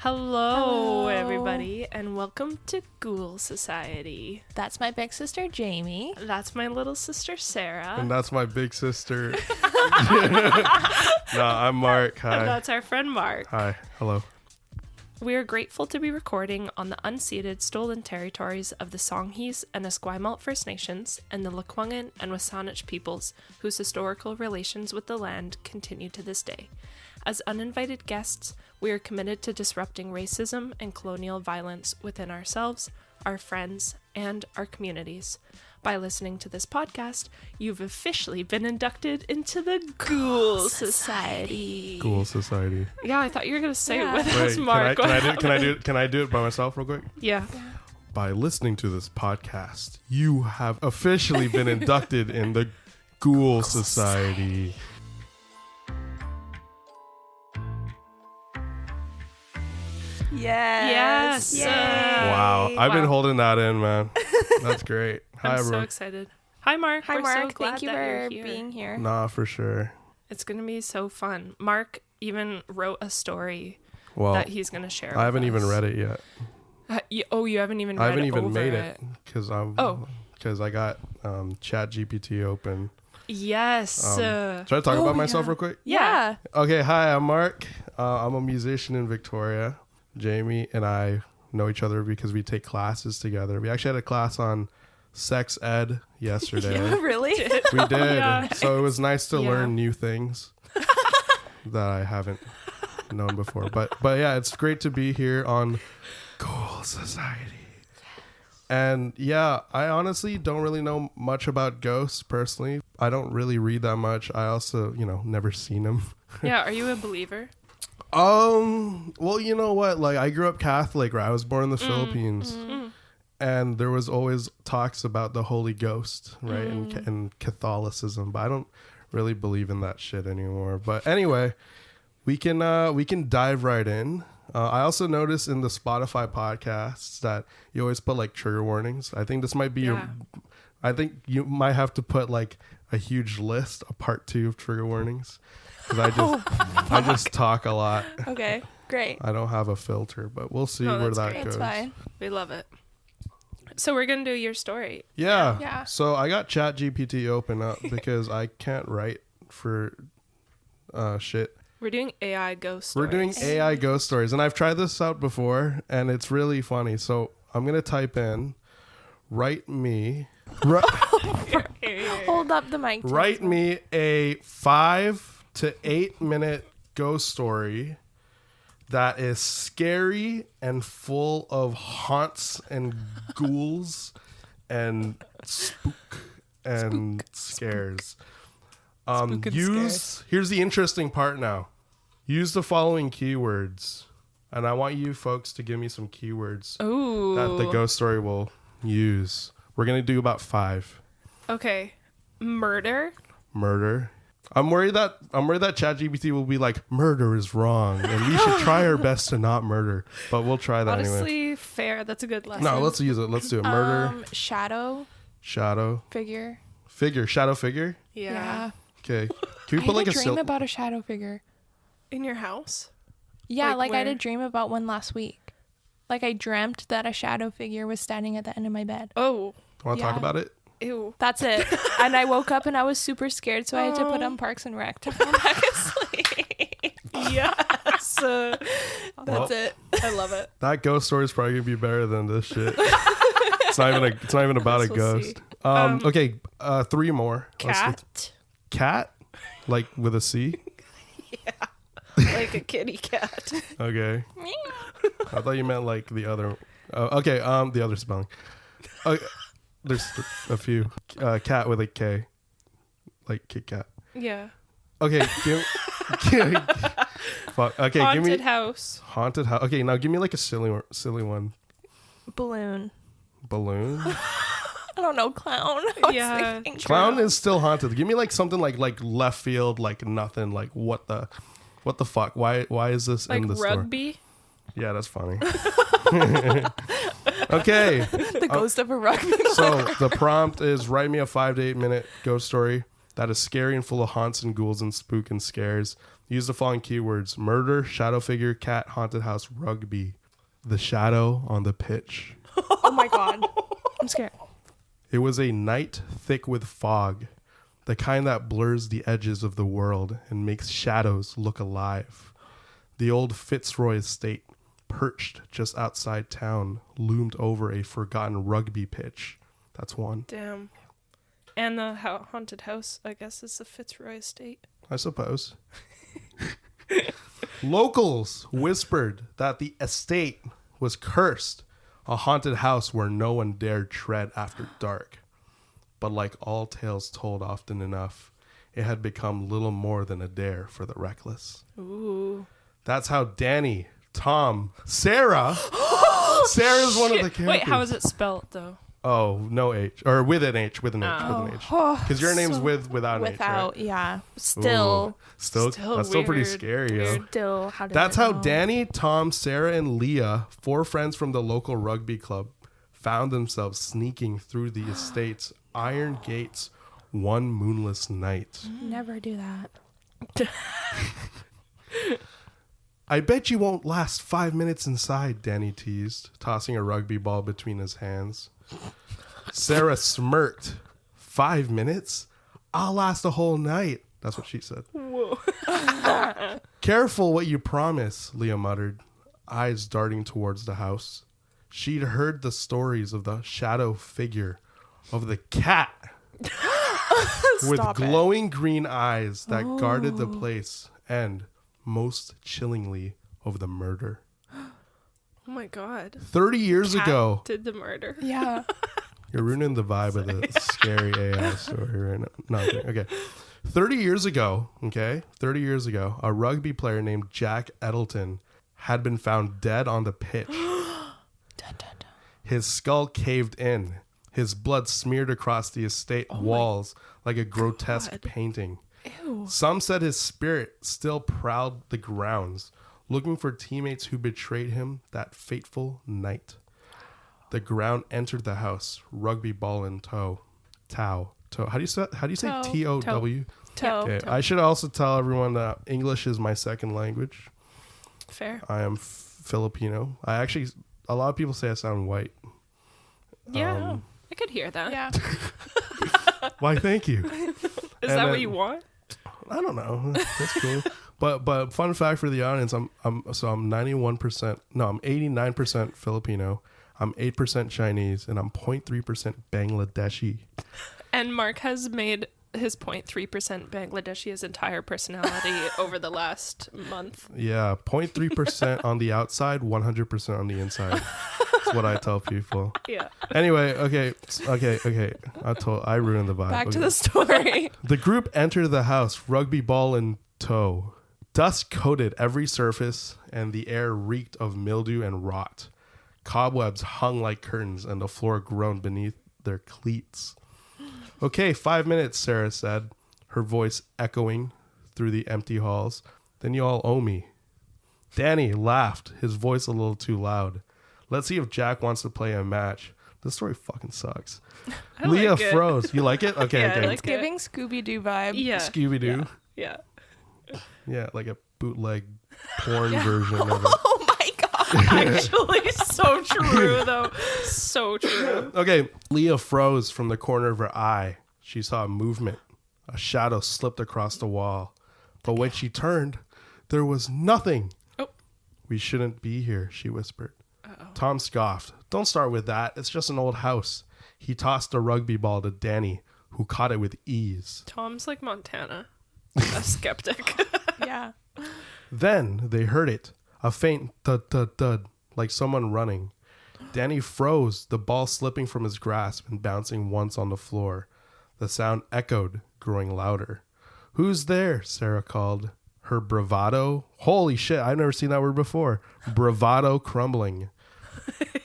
Hello, everybody, and welcome to Ghoul Society. That's my big sister, Jamie. That's my little sister, Sarah. And that's my big sister. No, I'm Marc. Hi. And that's our friend, Marc. Hi. Hello. We are grateful to be recording on the unceded, stolen territories of the Songhees and Esquimalt First Nations and the Lekwungen and Wasanich peoples, whose historical relations with the land continue to this day. As uninvited guests, we are committed to disrupting racism and colonial violence within ourselves, our friends, and our communities. By listening to this podcast, you've officially been inducted into the Ghoul Society. Ghoul Society. Yeah, I thought you were going to say it with Wait, us, Marc. Can I do it by myself real quick? Yeah. By listening to this podcast, you have officially been inducted in the Ghoul Society. Yes. Yay. Wow. I've been holding that in, man. That's great. Hi, I'm everyone. so excited. Hi, Marc. Hi, We're Marc. so glad Thank you that for you're here. being here. Nah, for sure. It's going to be so fun. Marc even wrote a story Well, that he's going to share. I haven't with even us. read it yet. You haven't even read I haven't even over made it because I got ChatGPT open. Yes. Should I talk about myself real quick? Yeah. Okay, hi, I'm Marc. I'm a musician in Victoria. Jamie and I know each other because we take classes together. We actually had a class on sex ed yesterday. Really? We did. Yeah. So it was nice to Yeah. learn new things that I haven't known before. But yeah, it's great to be here on Ghoul Society. And yeah, I honestly don't really know much about ghosts personally. I don't really read that much. I also, never seen them. Yeah. Are you a believer? Well, you know what? Like, I grew up Catholic, right? I was born in the Philippines. And there was always talks about the Holy Ghost, right? And Catholicism, but I don't really believe in that shit anymore. But anyway, we can dive right in. I also noticed in the Spotify podcasts that you always put like trigger warnings. I think this might be I think you might have to put like a huge list, a part 2 of trigger warnings. Because I just talk a lot. Okay, great. I don't have a filter, but we'll see where that's that great. goes. That's fine. We love it. So we're going to do your story. Yeah. Yeah. So I got ChatGPT open up because I can't write for shit. We're doing AI ghost stories. We're doing AI ghost stories, and I've tried this out before, and it's really funny. So I'm gonna type in, write me Hold up the mic. write me a 5 to 8 minute ghost story that is scary and full of haunts and ghouls and spook and scares. Here's the interesting part now. Use the following keywords, and I want you folks to give me some keywords Ooh. that the ghost story will use. We're gonna do about 5. Okay. Murder. I'm worried that ChatGPT will be like, murder is wrong, and we should try our best to not murder. But we'll try that Honestly, anyway. fair. That's a good lesson. No, let's use it. Let's do it. Murder, Shadow shadow, figure. shadow figure. Yeah. Okay. Can we I put like had a a dream about a shadow figure. In your house? Yeah, Like I had where? a dream about one last week. Like I dreamt that a shadow figure was standing at the end of my bed. Oh. Want to talk Yeah. about it? Ew. That's it. And I woke up and I was super scared, so I had to put on Parks and Rec to fall back asleep. Yes. That's it. I love it. That ghost story is probably gonna be better than this shit. It's not even about a Guess we'll ghost. see. Okay. 3 more. Cat. Like with a C. Like a kitty cat. Okay. I thought you meant like the other. Okay. The other spelling. There's a few. Cat with a K. Like Kit Kat. Yeah. Okay. Fuck. Okay. Haunted give me house. haunted house. Okay. Now give me like a silly one. Balloon. Balloon. I don't know, clown. I was Yeah. thinking Clown is still haunted. Give me like something like left field, like nothing. Like what the fuck? Why is this Like in the store? rugby. Yeah, that's funny. Okay. the ghost of a rugby. So the prompt is write me a 5 to 8 minute ghost story. that is scary and full of haunts and ghouls and spook and scares. Use the following keywords: murder, shadow figure, cat, haunted house, rugby. The shadow on the pitch. Oh my god. I'm scared. It was a night thick with fog, the kind that blurs the edges of the world and makes shadows look alive. The old Fitzroy estate, perched just outside town, loomed over a forgotten rugby pitch. That's one. Damn. And the haunted house, I guess, is the Fitzroy estate. I suppose. Locals whispered that the estate was cursed, a haunted house where no one dared tread after dark. But like all tales told often enough, it had become little more than a dare for the reckless. Ooh. That's how Danny, Tom, Sarah... Sarah's one of the characters. Wait, how is it spelled, though? Oh, no H. Or with an H. With an H. With an H. Because your name's without an H, right? Yeah. Still. Still that's still pretty scary, yo. Still. How did That's I how know? Danny, Tom, Sarah, and Leah, 4 friends from the local rugby club, found themselves sneaking through the estate's iron gates one moonless night. Never do that. I bet you won't last 5 minutes inside, Danny teased, tossing a rugby ball between his hands. Sarah smirked. 5 minutes? I'll last a whole night. That's what she said. Whoa. Careful what you promise, Leah muttered, eyes darting towards the house. She'd heard the stories of the shadow figure of the cat with glowing green eyes that guarded the place, and, most chillingly, of the murder. Oh my god. 30 years ago. Did the murder. Yeah. You're ruining the vibe of the scary AI story right now. No, I'm kidding. Okay. 30 years ago, a rugby player named Jack Eddleton had been found dead on the pitch. Dun, dun, dun. His skull caved in. His blood smeared across the estate walls like a grotesque painting. Ew. Some said his spirit still prowled the grounds, looking for teammates who betrayed him that fateful night. The ground entered the house, rugby ball in tow. How do you say Toe. T-O-W? Toe. Okay. I should also tell everyone that English is my second language. Fair. I am Filipino. A lot of people say I sound white. Yeah. I could hear that. Yeah. Why, thank you. Is that what you want? I don't know. That's cool. But fun fact for the audience, I'm 89% Filipino. I'm 8% Chinese, and I'm 0.3% Bangladeshi. And Mark has made his 0.3% Bangladeshi his entire personality over the last month. Yeah, 0.3% on the outside, 100% on the inside. That's what I tell people. Yeah. Anyway, okay. I ruined the vibe. Back to Okay. the story. The group entered the house, rugby ball in tow. Dust coated every surface, and the air reeked of mildew and rot. Cobwebs hung like curtains, and the floor groaned beneath their cleats. Okay, 5 minutes, Sarah said, her voice echoing through the empty halls. Then you all owe me. Danny laughed, his voice a little too loud. Let's see if Jack wants to play a match. This story fucking sucks. Leah like it. froze. You like it? Okay, Yeah, I okay. like It's giving Scooby-Doo vibe. Yeah. Scooby-Doo. Yeah. Yeah, like a bootleg porn version of it. Oh my god. Actually, so true, though. So true. Okay, Leah froze from the corner of her eye. She saw a movement. A shadow slipped across the wall. But when she turned, there was nothing. Oh. We shouldn't be here, she whispered. Uh-oh. Tom scoffed. Don't start with that. It's just an old house. He tossed a rugby ball to Danny, who caught it with ease. Tom's like Montana. A skeptic. Yeah. Then they heard it. A faint thud, thud, thud, like someone running. Danny froze, the ball slipping from his grasp and bouncing once on the floor. The sound echoed, growing louder. Who's there? Sarah called. Her bravado. Holy shit, I've never seen that word before. Bravado crumbling.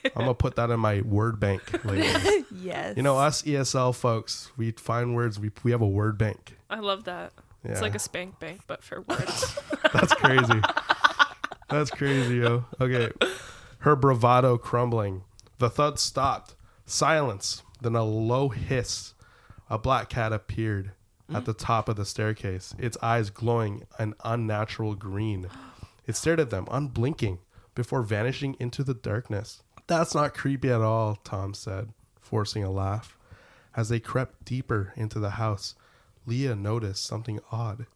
I'm going to put that in my word bank later. Yes. You know, us ESL folks, we find words, we have a word bank. I love that. Yeah. It's like a spank bank, but for words. That's crazy. That's crazy, yo. Okay. Her bravado crumbling. The thud stopped. Silence. Then a low hiss. A black cat appeared. at the top of the staircase, its eyes glowing an unnatural green. It stared at them, unblinking, before vanishing into the darkness. That's not creepy at all, Tom said, forcing a laugh. As they crept deeper into the house, Leah noticed something odd.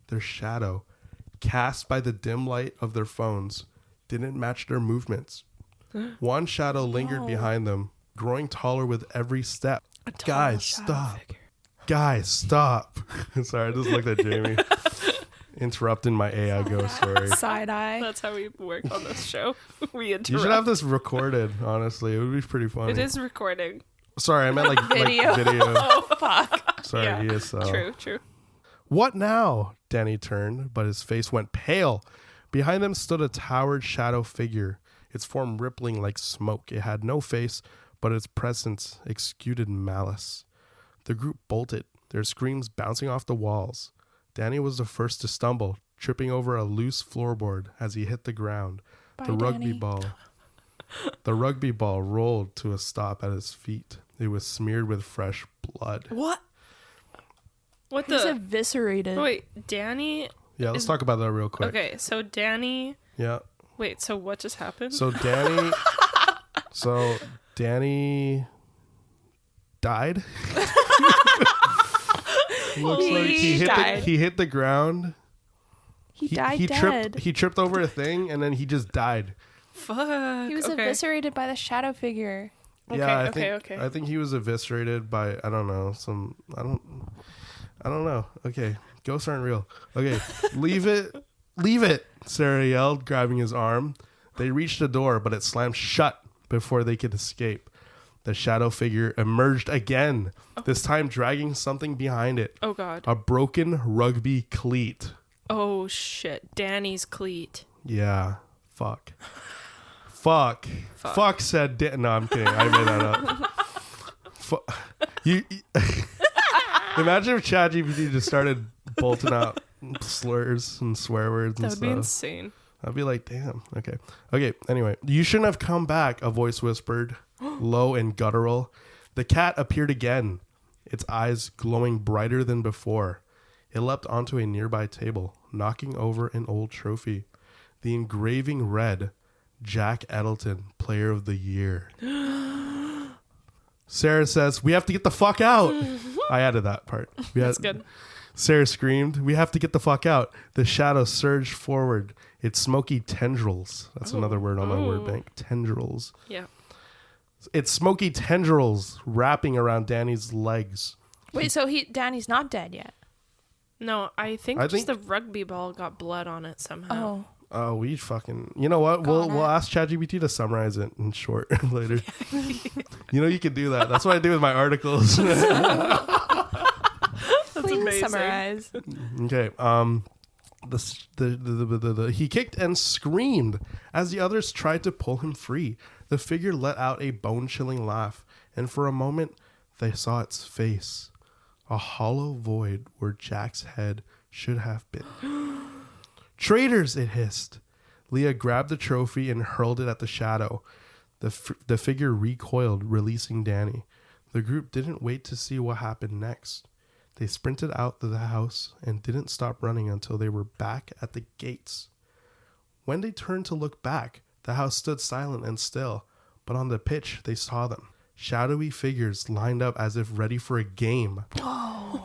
Their shadow, cast by the dim light of their phones, didn't match their movements. One shadow lingered behind them, growing taller with every step. Guys, stop. Guys, stop. Sorry, I just looked at Jamie. Interrupting my AI ghost story. Side eye. That's how we work on this show. We interrupt. You should have this recorded, honestly. It would be pretty funny. It is recording. Sorry, I meant like video. Oh, fuck. Sorry, Yeah. he is so. True. What now? Danny turned, but his face went pale. Behind them stood a towered shadow figure, its form rippling like smoke. It had no face, but its presence exuded malice. The group bolted, their screams bouncing off the walls. Danny was the first to stumble, tripping over a loose floorboard as he hit the ground. Bye, The Danny. rugby ball rolled to a stop at his feet. It was smeared with fresh blood. What He's the? eviscerated. Wait, Danny. Yeah, let's talk about that real quick. Okay, so Danny. Yeah. Wait, so what just happened? So Danny died. Looks like he hit the ground. He died tripped dead. he tripped over a thing and then he just died. Fuck. He was eviscerated by the shadow figure. Okay, I think he was eviscerated by I don't know. Okay. Ghosts aren't real. Okay. Leave it, Sarah yelled, grabbing his arm. They reached the door, but it slammed shut before they could escape. The shadow figure emerged again, this time dragging something behind it. Oh, God. A broken rugby cleat. Oh, shit. Danny's cleat. Yeah. Fuck, said Dan. No, I'm kidding. I made that up. You imagine if ChatGPT just started bolting out slurs and swear words and That would stuff. be insane. I'd be like, damn. Okay. Anyway, you shouldn't have come back, a voice whispered, low and guttural. The cat appeared again, its eyes glowing brighter than before. It leapt onto a nearby table, knocking over an old trophy. The engraving read, Jack Edelton, Player of the Year. Sarah says, we have to get the fuck out. I added that part. That's good. Sarah screamed, we have to get the fuck out. The shadow surged forward, its smoky tendrils. That's another word on my word bank. Tendrils. Yeah. Its smoky tendrils wrapping around Danny's legs. Wait, so Danny's not dead yet? No, I think the rugby ball got blood on it somehow. Oh, we fucking... You know what? We'll ask ChatGPT to summarize it in short later. You can do that. That's what I do with my articles. Please amazing. summarize. Okay. He kicked and screamed as the others tried to pull him free. The figure let out a bone-chilling laugh, and for a moment they saw its face. A hollow void where Jack's head should have been. Traitors, it hissed. Leah grabbed the trophy and hurled it at the shadow. The figure recoiled, releasing Danny. The group didn't wait to see what happened next. They sprinted out to the house and didn't stop running until they were back at the gates. When they turned to look back, the house stood silent and still, but on the pitch they saw them. Shadowy figures lined up as if ready for a game.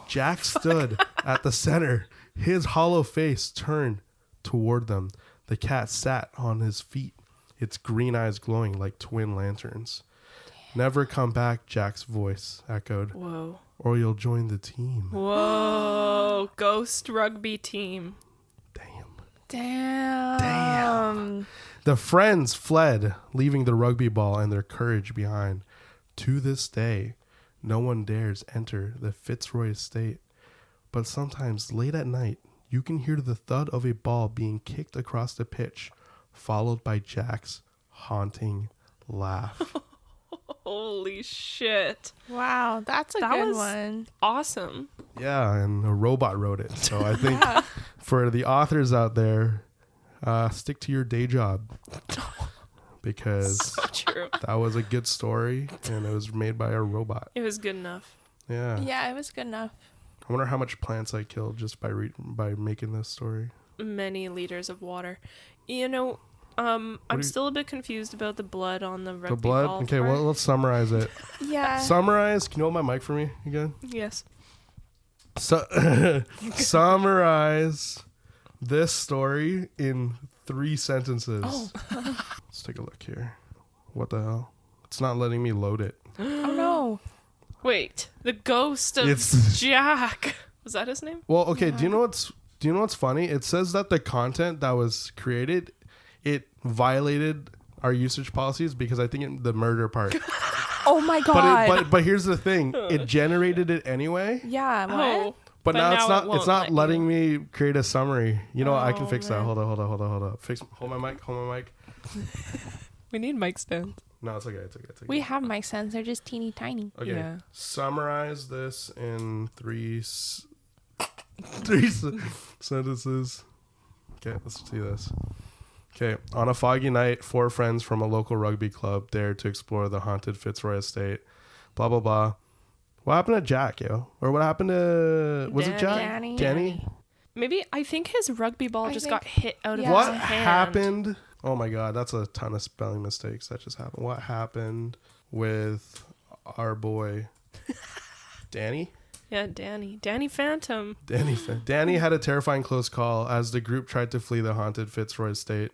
Jack stood at the center, his hollow face turned toward them. The cat sat on his feet, its green eyes glowing like twin lanterns. Damn. Never come back, Jack's voice echoed. Whoa. Or you'll join the team. Whoa. Ghost rugby team. Damn. The friends fled, leaving the rugby ball and their courage behind. To this day, no one dares enter the Fitzroy estate. But sometimes, late at night, you can hear the thud of a ball being kicked across the pitch, followed by Jack's haunting laugh. Holy shit. Wow, that's a good one. Awesome. Yeah, and a robot wrote it. So I think for the authors out there, stick to your day job. Because So true. that was a good story and it was made by a robot. It was good enough. Yeah. Yeah, it was good enough. I wonder how much plants I killed just by making this story. Many liters of water. You know, I'm still a bit confused about the blood on the rugby The blood? ball Okay, part. well, let's summarize it. Yeah. Summarize. Can you hold my mic for me again? Yes. So, summarize this story in 3 sentences. Oh. Let's take a look here. What the hell? It's not letting me load it. Oh no. Wait, the ghost of It's- Jack. Was that his name? Well, okay. Do you know what's funny? It says that the content that was created, it violated our usage policies because I think the murder part. Oh my god. But here's the thing. It generated it anyway. yeah. What? Oh, But now it's not. won't It's not let letting me create a summary. You know, I can Oh, fix that. man. Hold on. Hold my mic. we need mic stands. No, it's okay. It's okay. We have mic stands. They're just teeny tiny. Okay. Yeah. Summarize this in 3 sentences. Okay, let's see this. Okay. On a foggy night, 4 friends from a local rugby club dared to explore the haunted Fitzroy estate. Blah, blah, blah. What happened to Jack, yo? Or what happened to... Was it Jack? Danny. Maybe I think his rugby ball I just think- got hit out of Yeah. What his hand. happened? Oh my god, that's a ton of spelling mistakes that just happened. What happened with our boy Danny? Yeah, Danny Phantom. Danny had a terrifying close call as the group tried to flee the haunted Fitzroy estate.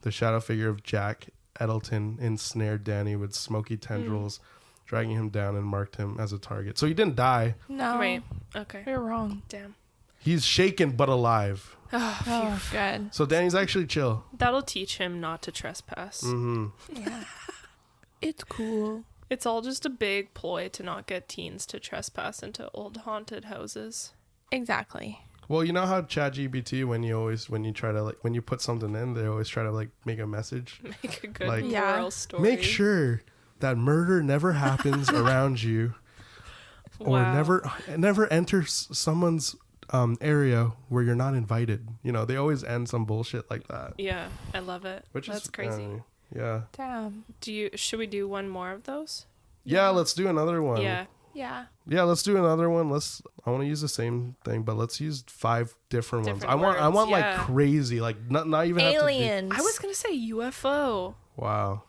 The shadow figure of Jack Eddleton ensnared Danny with smoky tendrils, dragging him down and marked him as a target. So he didn't die. No. Right. Okay. You're wrong. Damn. He's shaken but alive. Oh, good. So Danny's actually chill. That'll teach him not to trespass. Yeah. It's cool. It's all just a big ploy to not get teens to trespass into old haunted houses. Exactly. Well, you know how ChatGPT, when you try to when you put something in, they always try to make a message. Make a good Like- moral Yeah. story. Make sure that murder never happens around you, or Wow. never enter someone's area where you're not invited. You know, they always end some bullshit like that. Yeah, I love it. Which That's is crazy. Yeah. Damn. Should we do one more of those? Yeah, let's do another one. Yeah. Yeah. Yeah, let's do another one. I want to use the same thing, but let's use 5 different ones. Different I want words, like yeah. crazy, like not even have to Aliens. I was gonna say UFO. be, wow.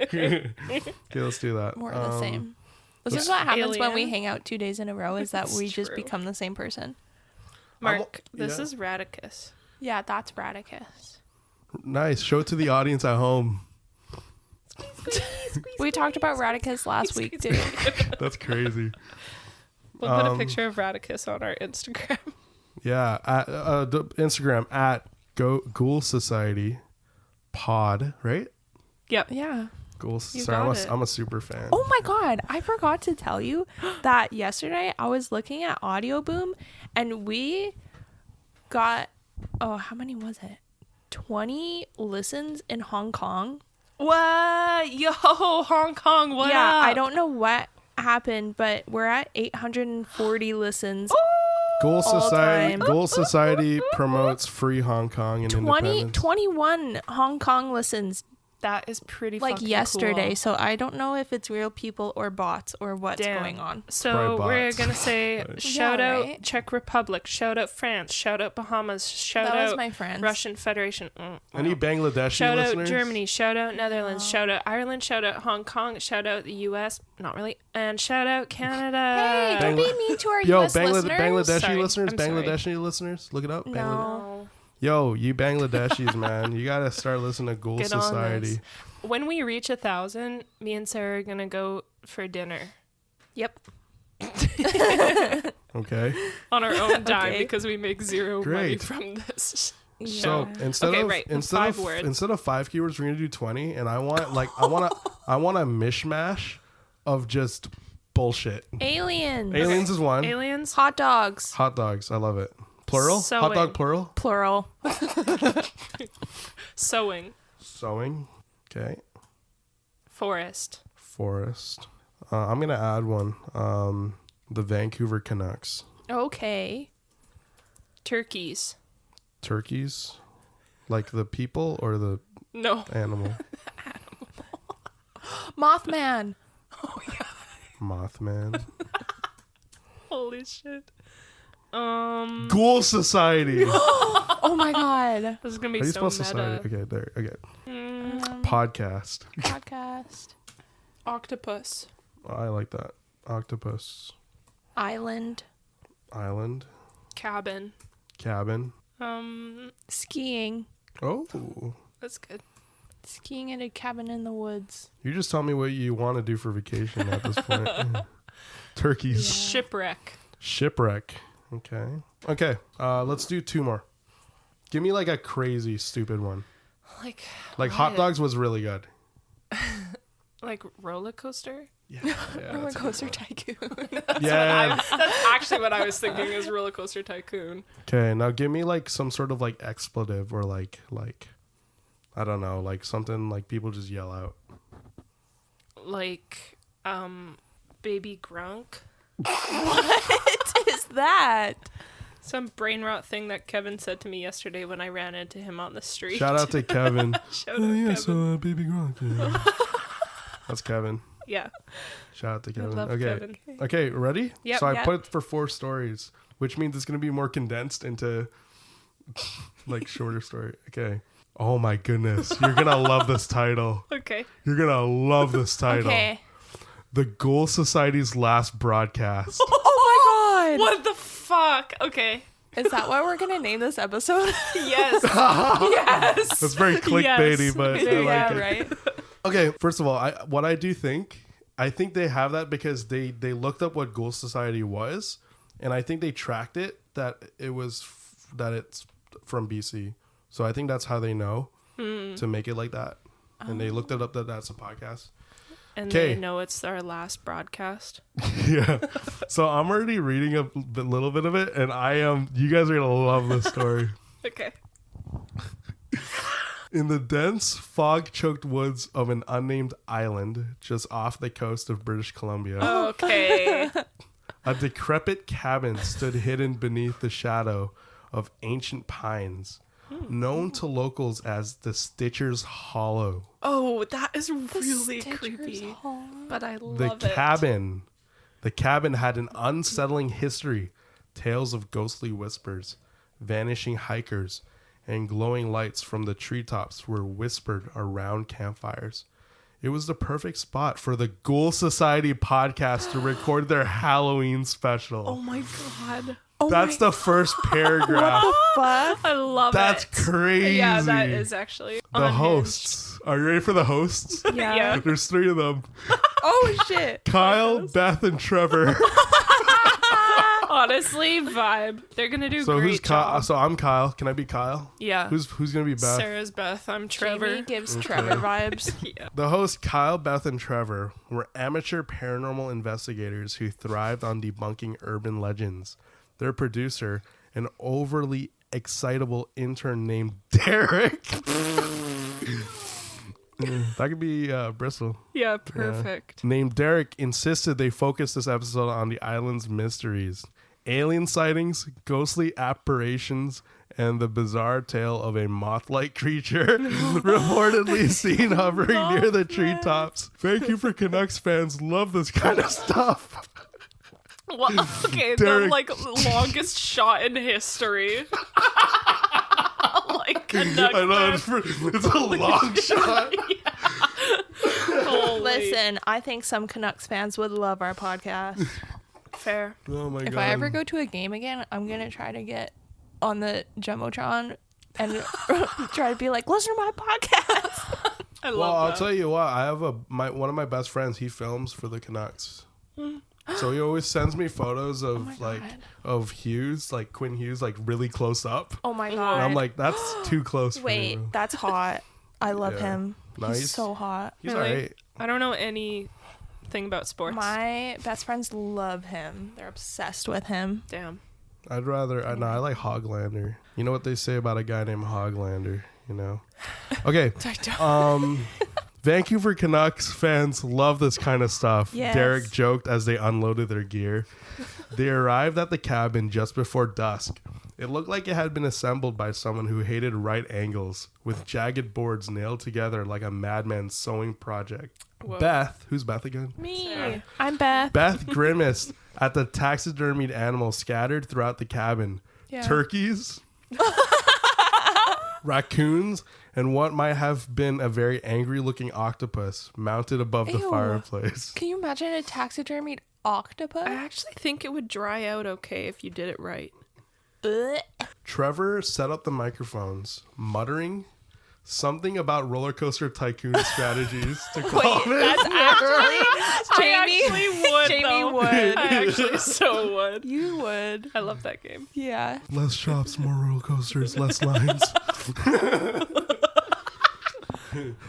Okay, let's do that. More of the same. This let's- is what happens when we Alien. hang out 2 days in a row, is that It's we just true. become the same person. Mark, this yeah. is Radicus. Yeah, that's Radicus. Nice. Show it to the audience at home. We talked about Radicus last week, too. That's crazy. We'll put a picture of Radicus on our Instagram. Yeah, at the Instagram at Ghoul Society Pod, right? Yep. Yeah. Ghoul. You Sorry, got it. I'm a super fan. Oh my god, I forgot to tell you that yesterday I was looking at Audio Boom and we got, how many was it? 20 listens in Hong Kong. What? Yo, Hong Kong, what yeah, up? I don't know what happened, but we're at 840 listens. Ghoul Society. time. Ghoul Society promotes free Hong Kong and independence. 21 Hong Kong listens That is pretty like fucking yesterday. cool. So I don't know if it's real people or bots or what's Damn. going on. So Probably we're bots. gonna say Right. shout Yeah, out right? Czech Republic, shout out France, shout out Bahamas, shout That was out my friends. Russian Federation. Any Bangladeshi Shout out listeners? Germany, shout out Netherlands, shout out Ireland, shout out Hong Kong, shout out the US, not really, and shout out Canada. Hey, don't be mean to our Yo, US listeners. Bangladeshi Sorry, listeners, I'm sorry. Bangladeshi listeners, look it up. No. No. Yo, you Bangladeshis, man, you gotta start listening to Ghoul Get on Society. this. When we reach 1,000, me and Sarah are gonna go for dinner Yep. Okay. on our own dime Okay. because we make zero money Great. from this. So Yeah. instead Okay, of right, instead 5 of words. instead of 5 keywords, we're gonna do 20, and I want a mishmash of just bullshit. Aliens. Aliens is one. Aliens, Hot dogs. Hot dogs, I love it. Plural. Hot Sewing. dog plural. Plural. sewing, Sewing. Okay. forest, Forest. I'm gonna add one. The Vancouver Canucks. Okay. turkeys. Turkeys. Like the people or the No, animal? Mothman. Mothman. Holy shit. Ghoul Society. Oh my god. This is gonna be How do you so spell meta. society? Okay, there. Okay. Mm, Podcast. Podcast. octopus. I like that. Octopus. Island. Island. Cabin. Cabin. Skiing. Oh. That's good. Skiing at a cabin in the woods. You just tell me what you want to do for vacation at this point. Turkeys. Shipwreck. Shipwreck. Okay. Okay. Let's do 2 more. Give me like a crazy stupid one. Like hot what? dogs was really good. Like roller coaster. Yeah. Roller coaster tycoon. Yeah. That's actually what I was thinking is roller coaster tycoon. Okay. Now give me like some sort of like expletive or like I don't know, like something like people just yell out. Like baby grunk. What is that? Some brain rot thing that Kevin said to me yesterday when I ran into him on the street. Shout out to Kevin. Shout out Kevin. Baby Gronk. Yeah. That's Kevin. Yeah. Shout out to Kevin. love Okay. Kevin. Okay, ready? Yep. So I Yep. put it for 4 stories, which means it's going to be more condensed into like shorter story. Okay. Oh my goodness. You're going to love this title. Okay. You're going to love this title. Okay. The Ghoul Society's last broadcast. Oh my god. What the fuck? Okay. Is that why we're gonna name this episode? Yes. Yes. That's very clickbaity, Yes. but I Yeah, like it. right. Okay, first of all, I think they have that because they looked up what Ghoul Society was, and I think they tracked it that it's from BC. So I think that's how they know to make it like that. And they looked it up that that's a podcast. And 'Kay. they know it's our last broadcast. Yeah. So I'm already reading a little bit of it, and you guys are gonna love this story. Okay. In the dense, fog-choked woods of an unnamed island just off the coast of British Columbia, Okay. a decrepit cabin stood hidden beneath the shadow of ancient pines, known to locals as the Stitcher's Hollow. Oh, that is really Stitcher's creepy. Hollow. But I love The it. cabin had an unsettling history, tales of ghostly whispers, vanishing hikers, and glowing lights from the treetops were whispered around campfires. It was the perfect spot for the Ghoul Society podcast to record their Halloween special. Oh my god. Oh That's my the first paragraph. fuck. I love That's it. crazy. Yeah, that is actually The unhinged. hosts. Are you ready for the hosts? Yeah. There's 3 of them. Oh shit. Kyle, Beth, and Trevor. Honestly, vibe. They're gonna do So great who's Kyle? job. So I'm Kyle. Can I be Kyle? Yeah. Who's gonna be Beth? Sarah's Beth. I'm Trevor. Jamie gives Trevor vibes. Yeah. The hosts Kyle, Beth, and Trevor were amateur paranormal investigators who thrived on debunking urban legends. Their producer, an overly excitable intern named Derek. That could be Bristol. Yeah, perfect. Named Derek insisted they focus this episode on the island's mysteries, alien sightings, ghostly apparitions, and the bizarre tale of a moth-like creature reportedly seen hovering near the treetops. Thank you for Canucks fans. Love this kind of stuff. Well, okay, Derek. the like longest shot in history. Like Canuck I know fan. it's a long shot. Holy. Listen, I think some Canucks fans would love our podcast. Fair. Oh my god! If I ever go to a game again, I'm gonna try to get on the Jumbotron and try to be like, listen to my podcast. I love well, that. I'll tell you what. I have one of my best friends. He films for the Canucks. So he always sends me photos of my like God. of Hughes, like Quinn Hughes, like really close up. Oh my And god. I'm like, that's too close for wait, me. that's hot. I love Yeah. him. Nice. He's so hot. He's Really? alright. I don't know anything about sports. My best friends love him. They're obsessed with him. Damn. I like Hoglander. You know what they say about a guy named Hoglander, you know? Okay. Vancouver Canucks fans love this kind of stuff. Yes. Derek joked as they unloaded their gear. They arrived at the cabin just before dusk. It looked like it had been assembled by someone who hated right angles, with jagged boards nailed together like a madman's sewing project. Whoa. Beth, who's Beth again? Me. Sarah. I'm Beth. Beth grimaced at the taxidermied animals scattered throughout the cabin. Yeah. Turkeys, raccoons, and what might have been a very angry-looking octopus mounted above the Ew. fireplace. Can you imagine a taxidermied octopus? I actually think it would dry out okay if you did it right. Ugh. Trevor set up the microphones, muttering something about roller coaster tycoon strategies to calm it. That's actually Jamie. I actually would. Jamie though. would. I actually so would. You would. I love that game. Yeah. Less shops, more roller coasters, less lines.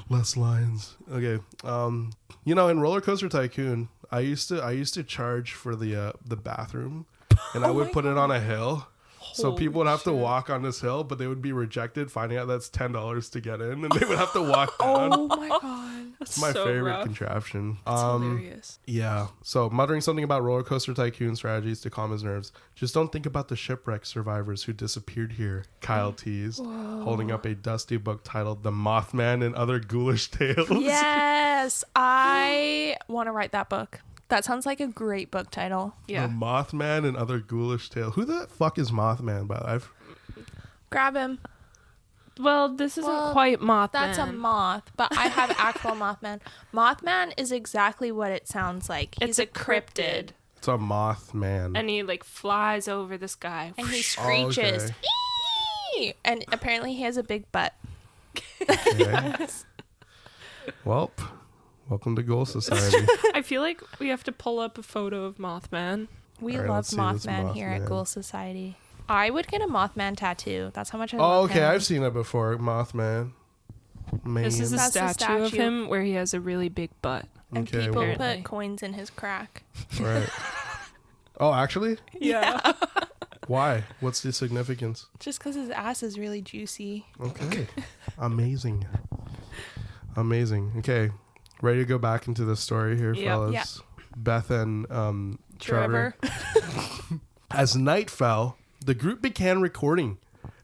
Less lines. Okay. In Roller Coaster Tycoon, I used to charge for the bathroom, and I would put it on a hill. So people would have to walk on this hill, but they would be rejected, finding out that's $10 to get in, and they would have to walk down. Oh my god. It's my so favorite rough. contraption. It's hilarious. Yeah. So muttering something about roller coaster tycoon strategies to calm his nerves. Just don't think about the shipwreck survivors who disappeared here, Kyle teased, holding up a dusty book titled The Mothman and Other Ghoulish Tales. Yes, I want to write that book. That sounds like a great book title. Yeah. The Mothman and Other Ghoulish Tales. Who the fuck is Mothman, by the way? Grab him. Well, this isn't Well, quite Mothman. That's a moth, but I have actual Mothman. Mothman is exactly what it sounds like. He's It's a cryptid. It's a Mothman. And he flies over the sky. And he screeches. okay. Eee! And apparently he has a big butt. Okay. Well, welcome to Ghoul Society. I feel like we have to pull up a photo of Mothman. We All right, love let's see this Mothman here at Mothman. Ghoul Society. I would get a Mothman tattoo. That's how much I Oh, love okay. him. I've seen it before. Mothman. Man. This is a That's a statue of statue. him where he has a really big butt. And Okay, people well, Apparently. put coins in his crack. right. Oh, actually? Yeah. Why? What's the significance? Just because his ass is really juicy. Okay. Amazing. Amazing. Okay. Ready to go back into the story here, Yep. fellas? Yeah. Beth and Trevor. Trevor. As night fell, the group began recording.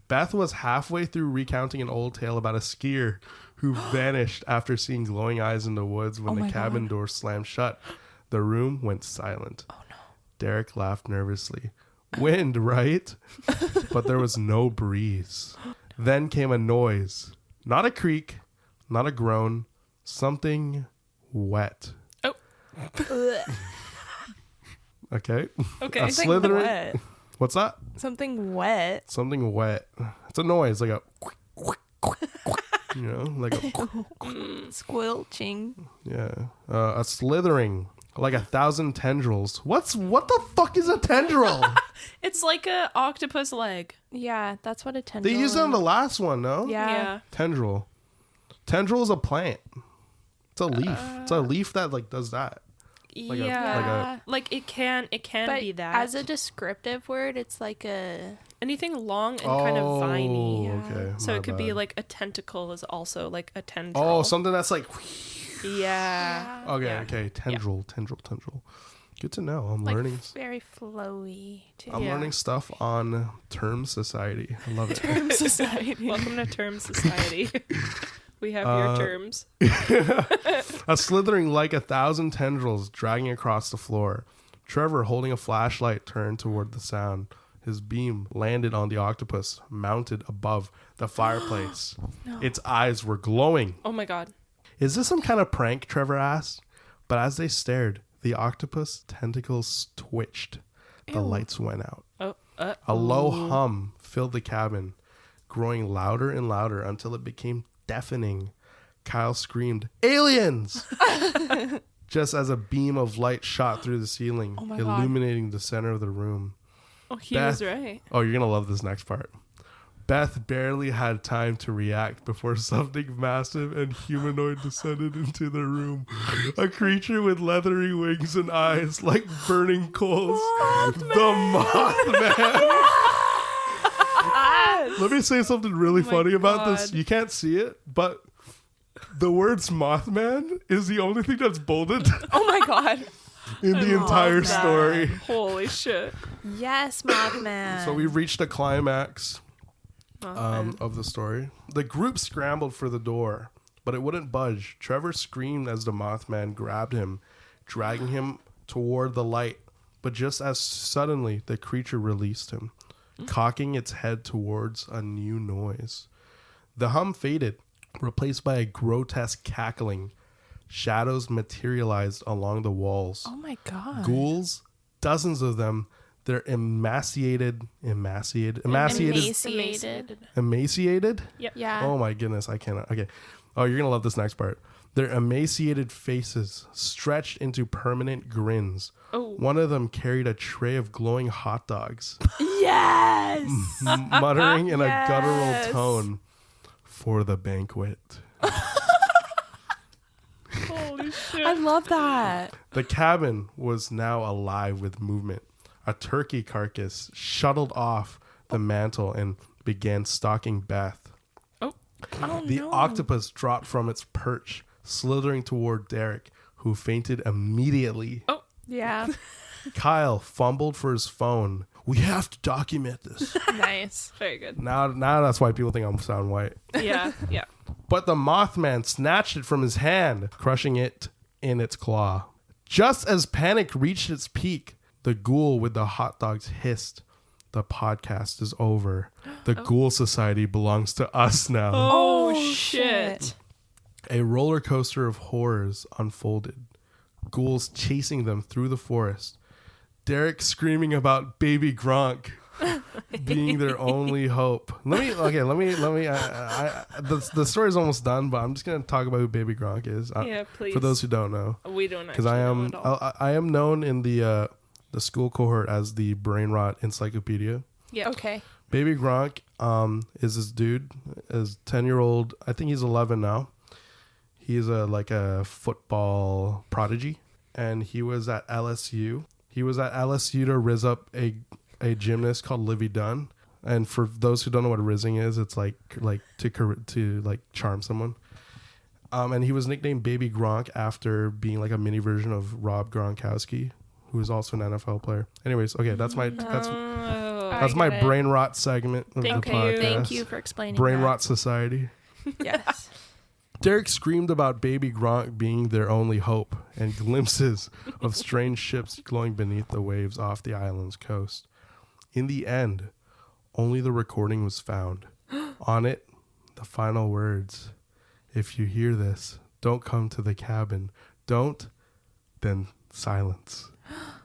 Beth was halfway through recounting an old tale about a skier who vanished after seeing glowing eyes in the woods when Oh the my cabin God. door slammed shut. The room went silent. Oh no. Derek laughed nervously. Wind, right? But there was no breeze. Then came a noise. Not a creak, not a groan, something wet. Ugh. Okay. Okay. A Something slithering. wet. What's that? Something wet. Something wet. It's a noise like a like a Squelching. yeah. A slithering like 1,000 tendrils. What the fuck is a tendril? It's like a octopus leg. Yeah, that's what a tendril They used it on is. the last one, no? Yeah. Tendril. Tendril is a plant. It's a leaf. It's a leaf that does that. Like a- Yeah. It can But be that. as a descriptive word, it's like a... Anything long and kind of viney. Yeah. Okay. So my it could be bad. like a tentacle is also like a tendril. Oh, something that's like. Yeah. Okay. Yeah. Okay. Tendril. Good to know. I'm Like learning. very flowy, too. I'm Yeah. learning stuff on Term Society. I love it. Term Society. Welcome to Term Society. We have your terms. A slithering like 1,000 tendrils dragging across the floor. Trevor, holding a flashlight, turned toward the sound. His beam landed on the octopus, mounted above the fireplace. No. Its eyes were glowing. Oh my god. Is this some kind of prank? Trevor asked. But as they stared, the octopus tentacles twitched. The Ew. lights went out. Oh. A low hum filled the cabin, growing louder and louder until it became deafening. Kyle screamed, "Aliens!" just as a beam of light shot through the ceiling, Oh my God. illuminating the center of the room. Oh, he Beth. was right. Oh, you're going to love this next part. Beth barely had time to react before something massive and humanoid descended into the room. A creature with leathery wings and eyes like burning coals. The Mothman. Let me say something really my funny about this. God. You can't see it, but the words Mothman is the only thing that's bolded Oh my god. in the love entire that. story. Holy shit. Yes, Mothman. So we've reached a climax Oh, of the story. The group scrambled for the door, but it wouldn't budge. Trevor screamed as the Mothman grabbed him, dragging him toward the light. But just as suddenly, the creature released him, cocking its head towards a new noise. The hum faded, replaced by a grotesque cackling. Shadows materialized along the walls. Oh my god. Ghouls, dozens of them. They're emaciated. Emaciated. Yep. Yeah. Oh my goodness, I cannot. Okay. Oh, you're gonna love this next part. Their emaciated faces stretched into permanent grins. Oh. One of them carried a tray of glowing hot dogs, Yes. muttering in a Yes. guttural tone, "For the banquet." Holy shit. I love that. The cabin was now alive with movement. A turkey carcass shuttled off the mantle and began stalking Beth. Oh The no. octopus dropped from its perch, slithering toward Derek, who fainted immediately. Oh. Yeah. Kyle fumbled for his phone. We have to document this. Nice. Very good. Now that's why people think I'm sound white. Yeah. Yeah. But the Mothman snatched it from his hand, crushing it in its claw. Just as panic reached its peak, the ghoul with the hot dogs hissed. The podcast is over. The Ghoul Society belongs to us now. Oh, shit. A roller coaster of horrors unfolded. Ghouls chasing them through the forest. Derek screaming about baby Gronk being their only hope. The story's almost done, but I'm just gonna talk about who baby Gronk is. Yeah, please. For those who don't know, We don't because actually know at all. I am known in the school cohort as the brain rot encyclopedia. Yeah. Okay. Baby Gronk is this dude, is 10-year-old. I think he's 11 now. He's a football prodigy, and he was at LSU. He was at LSU to rizz up a gymnast called Livy Dunn. And for those who don't know what rizzing is, it's like to charm someone. And he was nicknamed Baby Gronk after being like a mini version of Rob Gronkowski, who is also an NFL player. Anyways, okay, that's my get it. brain rot segment of Thank the you. podcast. Thank you for explaining. Brain that. Rot Society. Yes. Derek screamed about baby Gronk being their only hope, and glimpses of strange ships glowing beneath the waves off the island's coast. In the end, only the recording was found. On it, the final words: "If you hear this, don't come to the cabin. Don't, then silence."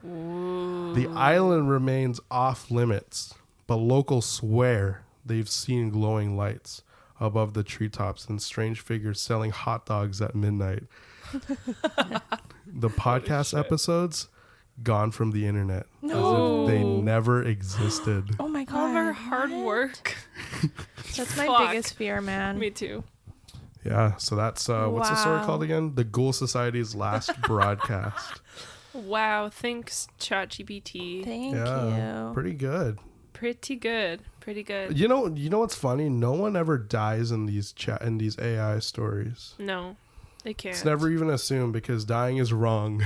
The island remains off limits, but locals swear they've seen glowing lights above the treetops and strange figures selling hot dogs at midnight. The podcast episodes gone from the internet as if they never existed. Oh my god. All of our hard work. That's my Fuck. biggest fear, man. Me too. Yeah, so that's what's the story Wow. called again? The Ghoul Society's last broadcast. Wow. Thanks, ChatGPT. Thank Yeah, you. pretty good. Pretty good. Pretty good. You know what's funny? No one ever dies in these AI stories. No, they can't. It's never even assumed because dying is wrong.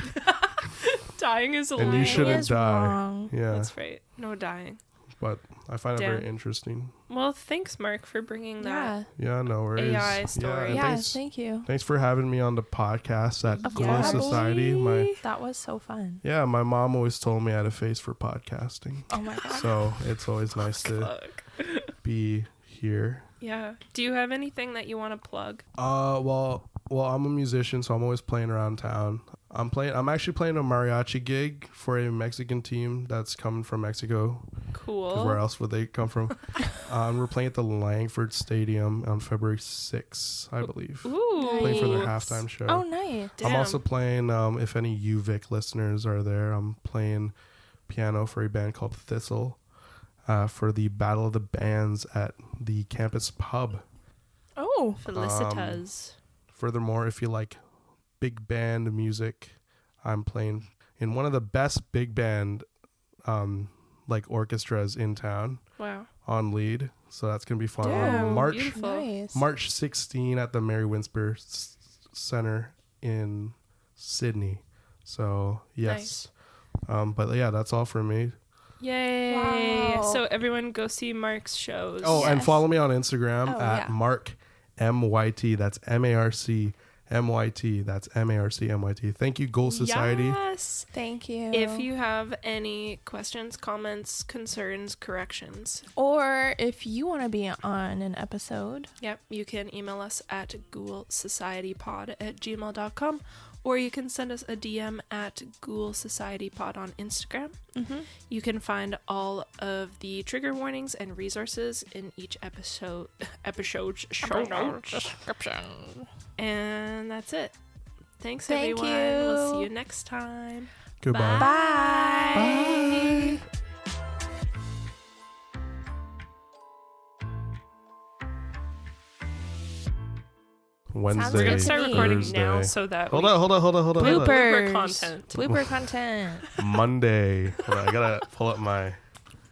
Dying is a And lie. you shouldn't is die. wrong. Yeah, That's right. No dying. but I find it very Damn. interesting. Well, thanks, Mark, for bringing that. Yeah. Yeah, no worries. AI story. and Yeah. thanks, Thank you. thanks for having me on the podcast at Of Ghoul course. Society. That was so fun. My mom always told me I had a face for podcasting. Oh my god. So it's always nice to Fuck. be here. Yeah. Do you have anything that you want to plug? Well, I'm a musician, so I'm always playing around town. I'm actually playing a mariachi gig for a Mexican team that's coming from Mexico. 'Cause Cool. where else would they come from? We're playing at the Langford Stadium on February 6th, I believe. Ooh. Playing for their Nice. halftime show. Oh nice. Damn. I'm also playing, if any UVic listeners are there, I'm playing piano for a band called Thistle for the Battle of the Bands at the campus pub. Oh. Felicitas. Furthermore, if you like big band music, I'm playing in one of the best big band orchestras in town Wow. on lead. So that's going to be fun. Damn, On beautiful. Nice. March 16 at the Mary Winsper Center in Sydney. So, yes. But yeah, that's all for me. Yay. Wow. So everyone go see Mark's shows. Oh, and Yes. follow me on Instagram Oh, at yeah. Marc MYT. That's MARC MYT. That's MARC MYT. Thank you, Ghoul Society. Yes. Thank you. If you have any questions, comments, concerns, corrections, or if you want to be on an episode, you can email us at ghoulsocietypod@gmail.com, or you can send us a DM at Ghoul Society Pod on Instagram. You can find all of the trigger warnings and resources in each episode's show notes. And that's it. Thanks, Thank everyone. you. We'll see you next time. Goodbye. bye. Wednesday. We're gonna start recording Thursday. now so that Hold on. Bloopers. Blooper content. Blooper content. Monday. Hold on, I gotta pull up my.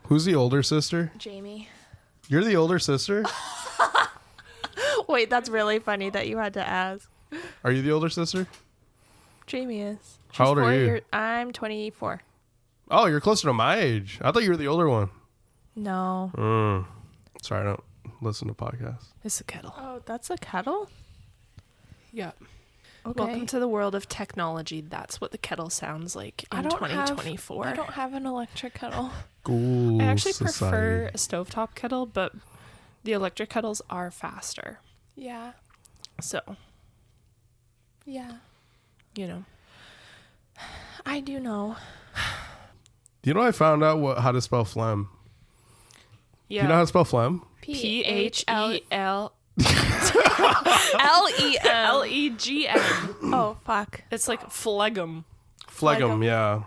Who's the older sister? Jamie. You're the older sister? Wait, that's really funny that you had to ask. Are you the older sister? Jamie is. How old are 4 you? I'm 24. Oh, you're closer to my age. I thought you were the older one. No. Sorry, I don't listen to podcasts. It's a kettle. Oh, that's a kettle? Yeah. Okay. Welcome to the world of technology. That's what the kettle sounds like in 2024. I don't have an electric kettle. Ghoul I actually Society. prefer a stovetop kettle, but the electric kettles are faster. Yeah. So, Yeah. you know. I do know. Do you know I found out how to spell phlegm? Yeah. Do you know how to spell phlegm? PHEL L-E-M. LEGM. Oh, fuck. It's like phlegm. Phlegm, yeah.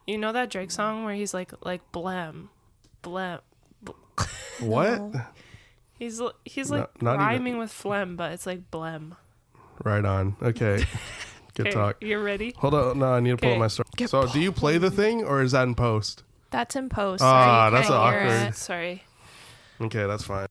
You know that Drake song where he's like blem. What? No. He's like Not even- rhyming with phlegm, but it's like blem. Right on. Okay. Good Okay, talk. you're ready? Hold on. No, I need to pull up Okay. my story. So, do you play the thing or is that in post? That's in post. Ah, so you that's can't hear awkward. it. Sorry. Okay, that's fine.